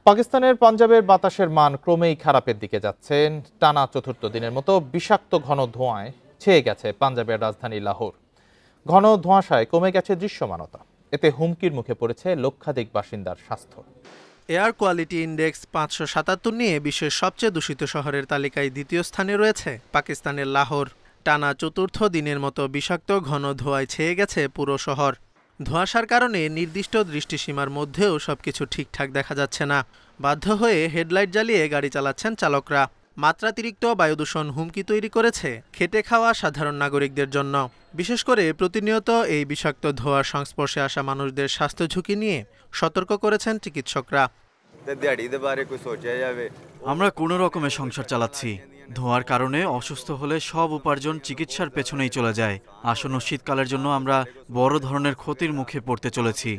পাকিস্তানের পাঞ্জাবের বাতাসের মান ক্রমেই খারাপের দিকে যাচ্ছে। টানা চতুর্থ দিনের মতো বিষাক্ত ঘন ধোঁয়ায় ছেয়ে গেছে পাঞ্জাবের রাজধানী লাহোর। ঘন ধোঁয়াশায় কমে গেছে দৃশ্যমানতা। এতে হুমকির মুখে পড়েছে লক্ষাধিক বাসিন্দার স্বাস্থ্য। এয়ার কোয়ালিটি ইন্ডেক্স 577 নিয়ে বিশ্বের সবচেয়ে দূষিত শহরের তালিকায় দ্বিতীয় স্থানে রয়েছে পাকিস্তানের লাহোর। টানা চতুর্থ দিনের মতো বিষাক্ত ঘন ধোঁয়ায় ছেয়ে গেছে পুরো শহর। ধোঁয়াশার কারণে নির্দিষ্ট দৃষ্টিসীমার মধ্যেও সবকিছু ঠিকঠাক দেখা যাচ্ছে না। বাধ্য হয়ে হেডলাইট জ্বালিয়ে গাড়ি চালাচ্ছেন চালকরা। মাত্রাতিরিক্ত বায়ুদূষণ হুমকি তৈরি করেছে খেটে খাওয়া সাধারণ নাগরিকদের জন্য। বিশেষ করে প্রতিনিয়ত এই বিষাক্ত ধোঁয়ার সংস্পর্শে আসা মানুষদের স্বাস্থ্য ঝুঁকি নিয়ে সতর্ক করেছেন চিকিৎসকরা। আমরা কোনো রকমে সংসার চালাচ্ছি। ধোঁয়ার কারণে অসুস্থ হলে সব উপার্জন চিকিৎসার পেছনেই চলে যায়। আসন্ন শীতকালের জন্য আমরা বড় ধরনের ক্ষতির মুখে পড়তে চলেছি।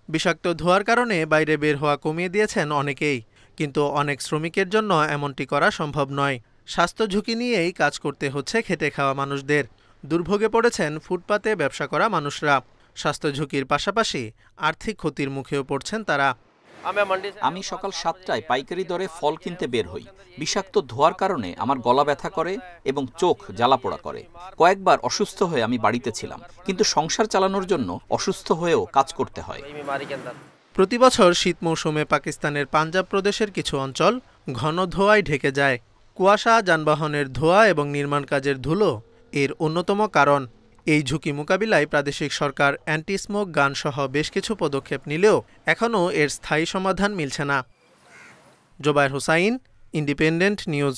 বিষাক্ত ধোঁয়ার কারণে বাইরে বের হওয়া কমিয়ে দিয়েছেন অনেকেই, কিন্তু অনেক শ্রমিকের জন্য এমনটি করা সম্ভব নয়। স্বাস্থ্য ঝুঁকি নিয়েই কাজ করতে হচ্ছে খেটে খাওয়া মানুষদের। দুর্ভোগে পড়েছেন ফুটপাতে ব্যবসা করা মানুষরা। স্বাস্থ্য ঝুঁকির পাশাপাশি আর্থিক ক্ষতির মুখেও পড়ছেন তারা। আমি সকাল 7টায় পাইকারি দরে ফল কিনতে বের হই। বিষাক্ত ধোঁয়ার কারণে আমার গলা ব্যথা করে এবং চোখ জ্বালাপোড়া করে। কয়েকবার অসুস্থ হয়ে আমি বাড়িতে ছিলাম, কিন্তু সংসার চালানোর জন্য অসুস্থ হয়েও কাজ করতে হয়। প্রতি বছর শীত মৌসুমে পাকিস্তানের পাঞ্জাব প্রদেশের কিছু অঞ্চল ঘন ধোঁয়ায় ঢেকে যায়। কুয়াশা, যানবাহনের ধোঁয়া এবং নির্মাণ কাজের ধুলো এর অন্যতম কারণ। এই ঝুঁকি মোকাবিলায় প্রাদেশিক সরকার অ্যান্টি স্মোক গান সহ বেশ কিছু পদক্ষেপ নিলেও এখনও এর স্থায়ী সমাধান মিলছে না। Zobayer Hossain, Independent news.